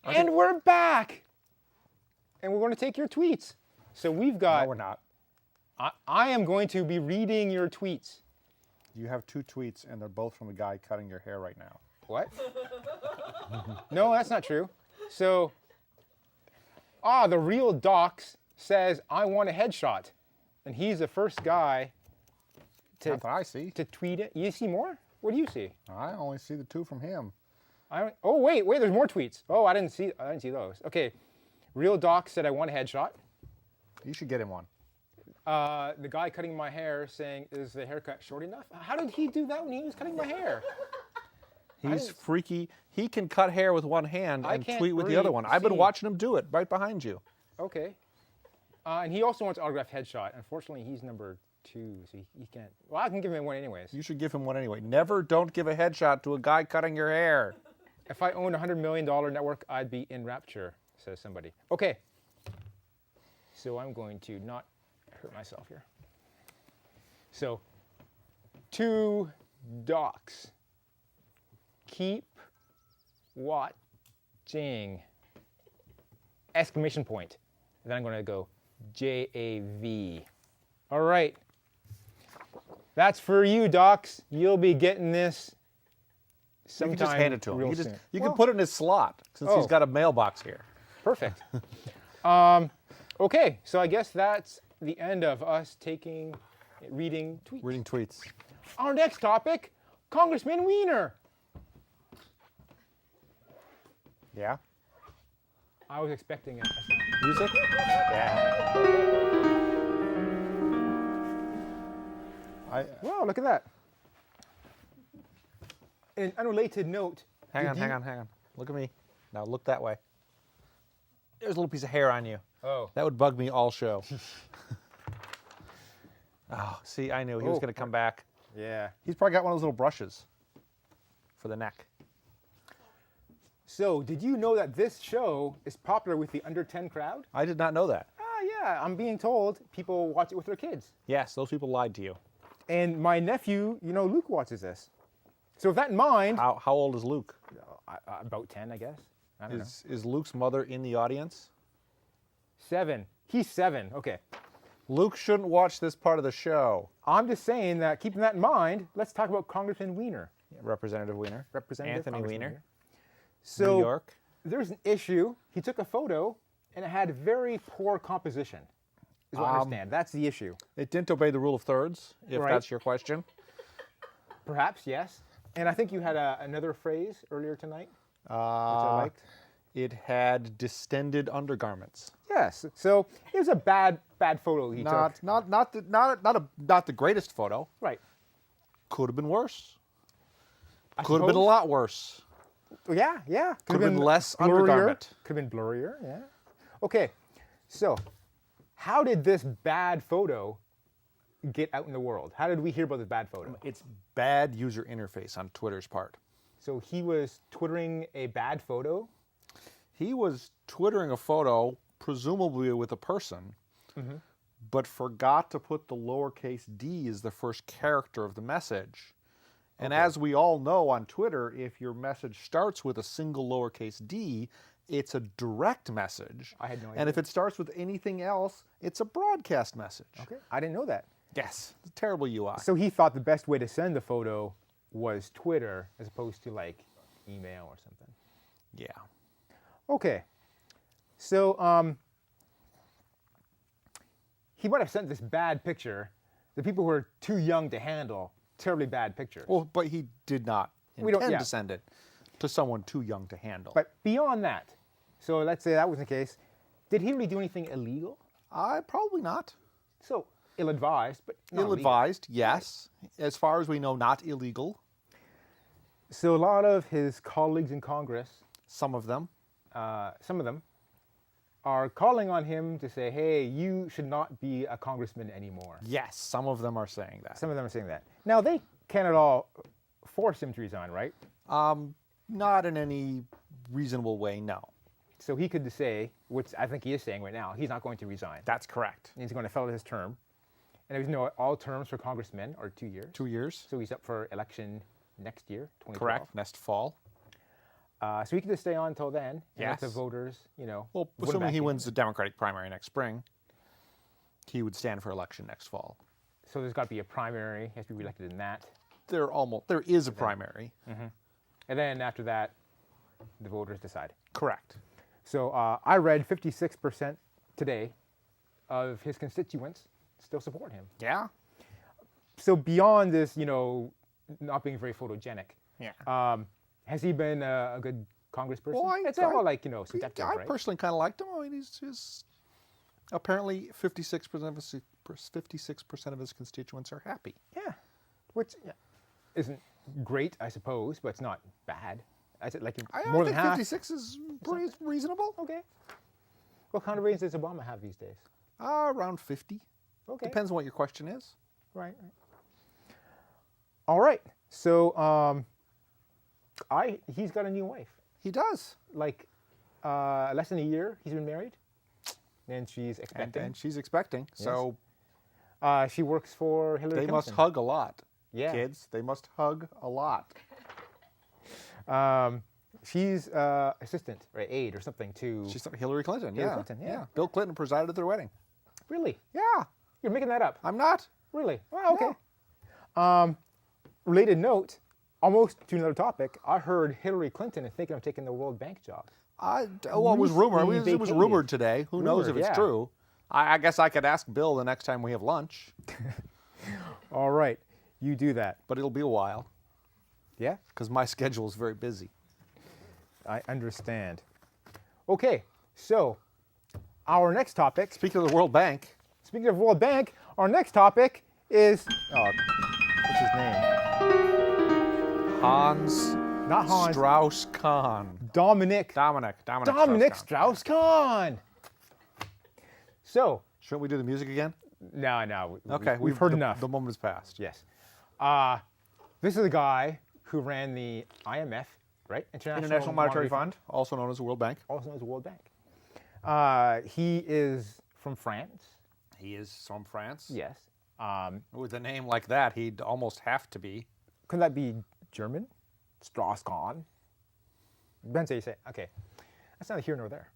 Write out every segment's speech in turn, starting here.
And we're back. And we're going to take your tweets. So we've got... No, we're not. I am going to be reading your tweets. You have 2 tweets, and they're both from a guy cutting your hair right now. What? No, that's not true. So, the real Docs says, I want a headshot. And he's the first guy That's what I see. to tweet it. You see more? What do you see? I only see the 2 from him. Oh, wait, there's more tweets. Oh, I didn't see those. Okay. Real Doc said, I want a headshot. You should get him one. The guy cutting my hair saying, is the haircut short enough? How did he do that when he was cutting my hair? He's freaky. He can cut hair with one hand and tweet with the other one. I've been watching him do it right behind you. Okay. And he also wants autographed headshot. Unfortunately, he's number 2, so he can't. Well, I can give him one anyways. You should give him one anyway. Never don't give a headshot to a guy cutting your hair. If I owned a $100 million network, I'd be in Rapture, says somebody. Okay. So I'm going to not hurt myself here. So, 2 Docs. Keep watching. Exclamation point. And then I'm going to go JAV. All right. That's for you, Docs. You'll be getting this sometime. You can just hand it to him. Real soon. You can put it in his slot since he's got a mailbox here. Perfect. Okay, so I guess that's the end of us reading tweets. Reading tweets. Our next topic, Congressman Weiner. Yeah? I was expecting it. Music? Yeah. Wow, look at that. In an unrelated note. Hang on. Look at me. Now look that way. There's a little piece of hair on you. Oh. That would bug me all show. Oh, see, I knew he was going to come back. Yeah. He's probably got one of those little brushes for the neck. So, did you know that this show is popular with the under 10 crowd? I did not know that. Yeah, I'm being told people watch it with their kids. Yes, those people lied to you. And my nephew, Luke watches this. So with that in mind... How old is Luke? About 10, I guess. I don't know. Is Luke's mother in the audience? 7. He's 7, okay. Luke shouldn't watch this part of the show. I'm just saying that, keeping that in mind, let's talk about Congressman Weiner. Representative Weiner. Anthony Weiner. So, New York. There's an issue. He took a photo, and it had very poor composition, is what I understand. That's the issue. It didn't obey the rule of thirds, if that's your question. Perhaps, yes. And I think you had another phrase earlier tonight, which I liked. It had distended undergarments. Yes. So it was a bad photo he took. Not the greatest photo. Right. Could have been worse. Could have been a lot worse. Yeah. Could have been less blurrier. undergarment. Could have been blurrier, yeah. Okay, so how did this bad photo get out in the world? How did we hear about this bad photo? It's bad user interface on Twitter's part. So he was twittering a bad photo? He was twittering a photo, presumably with a person, but forgot to put the lowercase d as the first character of the message. And as we all know on Twitter, if your message starts with a single lowercase d, it's a direct message. I had no idea. And if it starts with anything else, it's a broadcast message. Okay, I didn't know that. Yes, it's a terrible UI. So he thought the best way to send the photo was Twitter as opposed to like email or something. Yeah. Okay. So he might have sent this bad picture. The people who are too young to handle terribly bad pictures. Well, but he did not intend to send it to someone too young to handle. But beyond that, so let's say that was the case, did he really do anything illegal? Probably not. So ill-advised, but not ill-advised, yes. As far as we know, not illegal. So a lot of his colleagues in Congress, some of them are calling on him to say, hey, you should not be a congressman anymore. Yes, some of them are saying that. Some of them are saying that. Now, they can't at all force him to resign, right? Not in any reasonable way, no. So he could say, which I think he is saying right now, he's not going to resign. That's correct. He's going to fill out his term. And as you know, all terms for congressmen are 2 years. 2 years. So he's up for election next year, 2012. Correct, next fall. So he can just stay on until then. And let the Yes. voters, Well, vote him assuming back he in. wins the Democratic primary next spring, he would stand for election next fall. So there's got to be a primary. He has to be reelected in that. There is a primary. And then after that, the voters decide. Correct. So I read 56% today of his constituents still support him. Yeah. So beyond this, not being very photogenic, Yeah. has he been a good congressperson? Well, It's all like, subjective, I right? personally kind of liked him. I mean, he's apparently 56% of his constituents are happy. Yeah, which isn't great, I suppose, but it's not bad. I said like more I than think half. 56 is pretty reasonable. Okay. What kind of ratings does Obama have these days? Around 50. Okay. Depends on what your question is. Right. All right. So he's got a new wife. He does. Like less than a year he's been married, and she's expecting. And she's expecting. So she works for Hillary they Clinton. must hug a lot. Yeah. Kids, they must hug a lot. She's assistant or aide or something to. She's Hillary Clinton. Hillary Yeah. Clinton, yeah. Bill Clinton presided at their wedding. Really? Yeah. You're making that up? I'm not. Really? Well, okay. Related note, almost to another topic. I heard Hillary Clinton is thinking of taking the World Bank job. It was rumored. Recently It was vacated. rumored today. Who knows if Rumored, it's yeah. true? I guess I could ask Bill the next time we have lunch, All right, you do that. but it'll be a while Yeah, because my schedule is very busy. I understand. Okay, so our next topic. Speaking of the World Bank, Speaking of World Bank, our next topic is what's his name? Hans Not Hans. Strauss-Kahn. Dominique Dominic Strauss-Kahn. So, Shouldn't we do the music again? no. Okay, We've heard enough. The moment has passed. Yes. This is the guy who ran the IMF, right? International Monetary Fund, also known as the World Bank. Also known as the World Bank. He is from France. He is from France. Yes. With a name like that, he'd almost have to be. Could that be German? Strauss-Kahn? Depends how you say it. Okay. That's neither here nor there.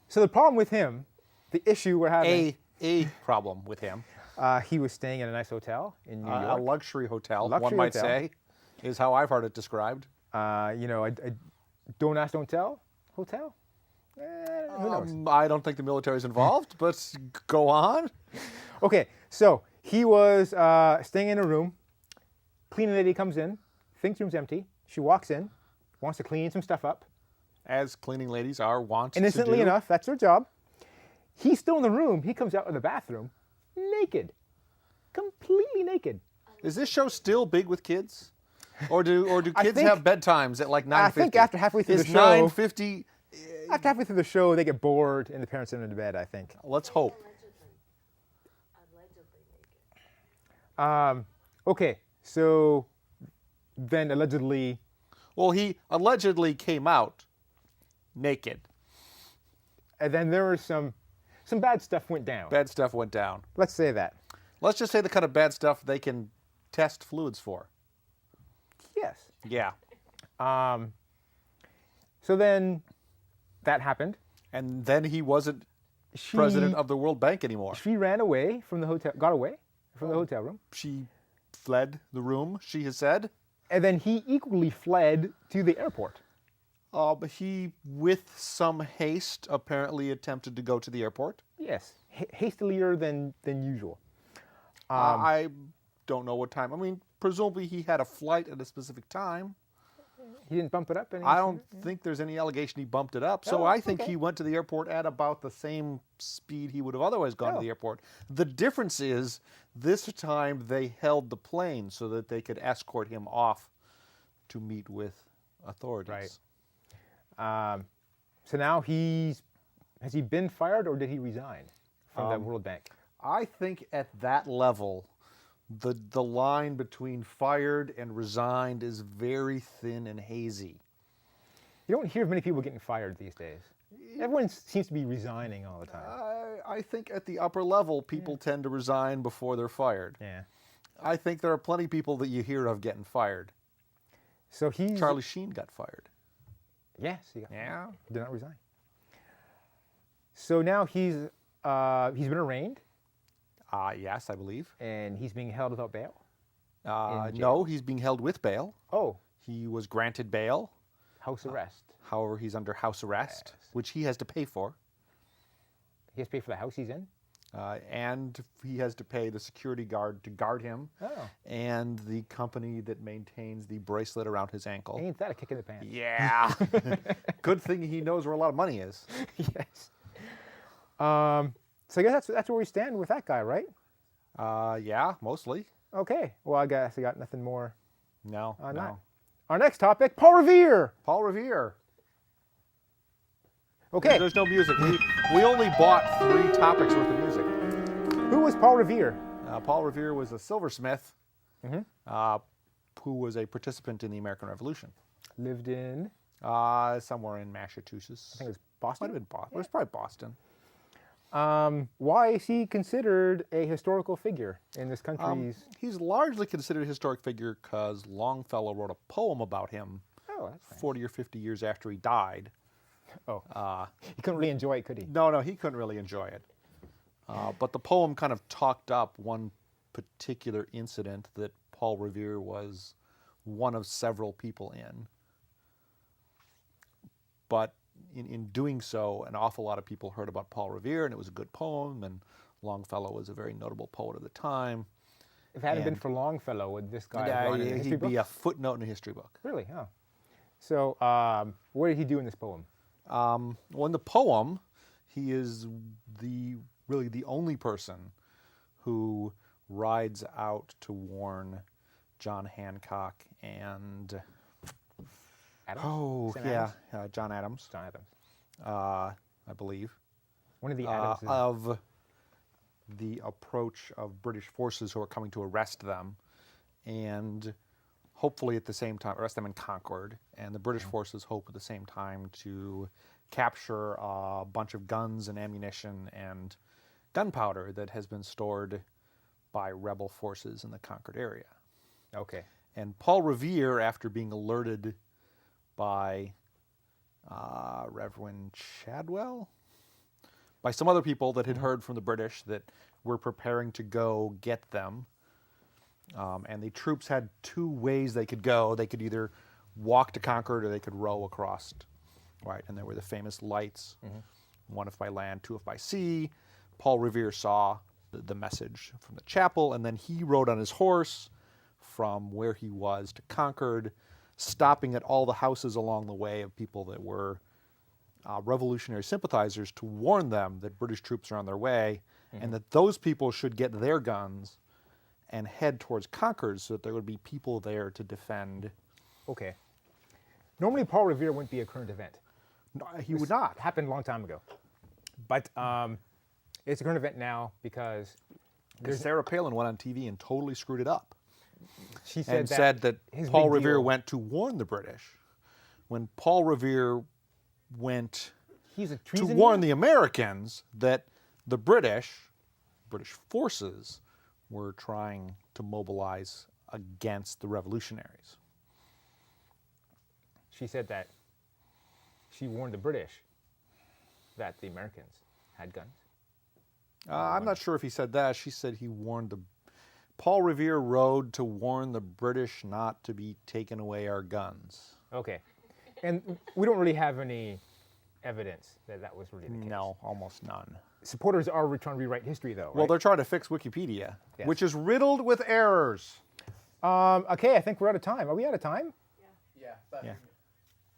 So the problem with him, the issue we're having... A problem with him. He was staying in a nice hotel in New A York. luxury hotel, Luxury one might hotel. say, is how I've heard it described. A don't ask, don't tell hotel? Who knows? I don't think the military's involved, but go on. Okay, so he was staying in a room. Cleaning lady comes in, thinks room's empty. She walks in, wants to clean some stuff up. As cleaning ladies are wont Innocently to do. enough, that's their job. He's still in the room. He comes out of the bathroom, naked, completely naked. Is this show still big with kids? Or do I kids think- have bedtimes at like 9:50? I think after halfway through Is the show, 9:50? after halfway through the show, they get bored and the parents send them to bed. I think. Let's hope. Okay, so then allegedly, Well, he allegedly came out naked. and then there was some bad stuff went down. Bad stuff went down. Let's say that. Let's just say the kind of bad stuff they can test fluids for. Yes. Yeah. So then that happened. And then he wasn't president of the World Bank anymore. She ran away from the hotel, got away from the hotel room. She fled the room, she has said. And then he equally fled to the airport. But he, with some haste, apparently attempted to go to the airport. Yes, hastilier than usual. I don't know what time. I mean, presumably he had a flight at a specific time. He didn't bump it up any. I don't think there's any allegation he bumped it up. So Oh, I think okay. he went to the airport at about the same speed he would have otherwise gone to Oh. the airport. The difference is this time they held the plane so that they could escort him off to meet with authorities. Right. So now has he been fired or did he resign from the World Bank? I think at that level, the line between fired and resigned is very thin and hazy. You don't hear of many people getting fired these days. Everyone seems to be resigning all the time. I think at the upper level, people tend to resign before they're fired. Yeah. I think there are plenty of people that you hear of getting fired. So he's Charlie Sheen got fired. Yes, he Yeah. did not resign. So now he's been arraigned Yes, I believe. and he's being held without bail. In jail? No, he's being held with bail. Oh, He was granted bail. house arrest. However, he's under house arrest, Yes. which he has to pay for. He has to pay for the house he's in. And he has to pay the security guard to guard him Oh, and the company that maintains the bracelet around his ankle. ain't that a kick in the pants? Yeah. Good thing he knows where a lot of money is. Yes. So I guess that's where we stand with that guy, right? Yeah, mostly. Okay. Well, I guess I got nothing more No, on no. that. Our next topic, Paul Revere. Paul Revere. Okay. There's no music. We only bought 3 topics worth of music. Who was Paul Revere? Paul Revere was a silversmith Mm-hmm. who was a participant in the American Revolution. Lived in, Somewhere in Massachusetts. I think it was Might Boston. have been Boston. It was probably Boston. Why is he considered a historical figure in this country's? He's largely considered a historic figure because Longfellow wrote a poem about him Oh, that's nice. 40 or 50 years after he died. Oh, he couldn't really enjoy it, could he? No, he couldn't really enjoy it. But the poem kind of talked up one particular incident that Paul Revere was one of several people in. But in doing so, an awful lot of people heard about Paul Revere, and it was a good poem, and Longfellow was a very notable poet of the time. If it hadn't been And- for Longfellow, would this guy have Yeah, gone in the history he'd be a books? footnote in a history book. Really? Oh. So, what did he do in this poem? Well, in the poem, he is really the only person who rides out to warn John Hancock and Adams? Sam yeah, Adams? John Adams, John Adams. I believe, One of the Adamses. of the approach of British forces who are coming to arrest them, and hopefully at the same time arrest them in Concord. And the British forces hope at the same time to capture a bunch of guns and ammunition and gunpowder that has been stored by rebel forces in the Concord area. Okay. And Paul Revere, after being alerted by Reverend Chadwell, by some other people that had heard from the British that were preparing to go get them, and the troops had 2 ways they could go. They could either walk to Concord or they could row across, right? And there were the famous lights, one if by land, 2 if by sea. Paul Revere saw the message from the chapel, and then he rode on his horse from where he was to Concord, stopping at all the houses along the way of people that were revolutionary sympathizers to warn them that British troops are on their way, and that those people should get their guns and head towards Concord so that there would be people there to defend. Okay. Normally, Paul Revere wouldn't be a current event. No, he would not. It happened a long time ago. But it's a current event now because Sarah Palin went on TV and totally screwed it up. she said And that said that his Paul big Revere deal- went to warn the British. When Paul Revere went he's a to treasoner. warn the Americans that the British forces were trying to mobilize against the revolutionaries. She said that she warned the British that the Americans had guns. I'm not sure if he said that. She said he warned the... Paul Revere rode to warn the British not to be taking away our guns. Okay. And we don't really have any evidence that that was really the case. No, almost none. Supporters are trying to rewrite history, though, right? Well, they're trying to fix Wikipedia, Yes. which is riddled with errors. Okay, I think we're out of time. Are we out of time? Yeah.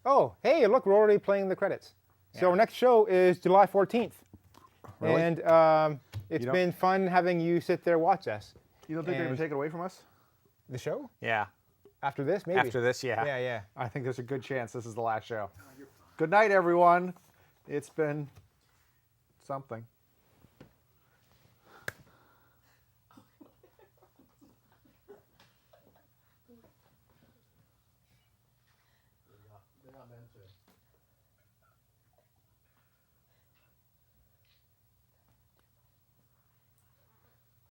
Oh, hey, look, we're already playing the credits. So our next show is July 14th. Really? And it's don't- been fun having you sit there watch us. You don't think they're going And- to take it away from us? The show? Yeah. After this, maybe? After this, yeah. Yeah, yeah. I think there's a good chance this is the last show. Good night, everyone. It's been something.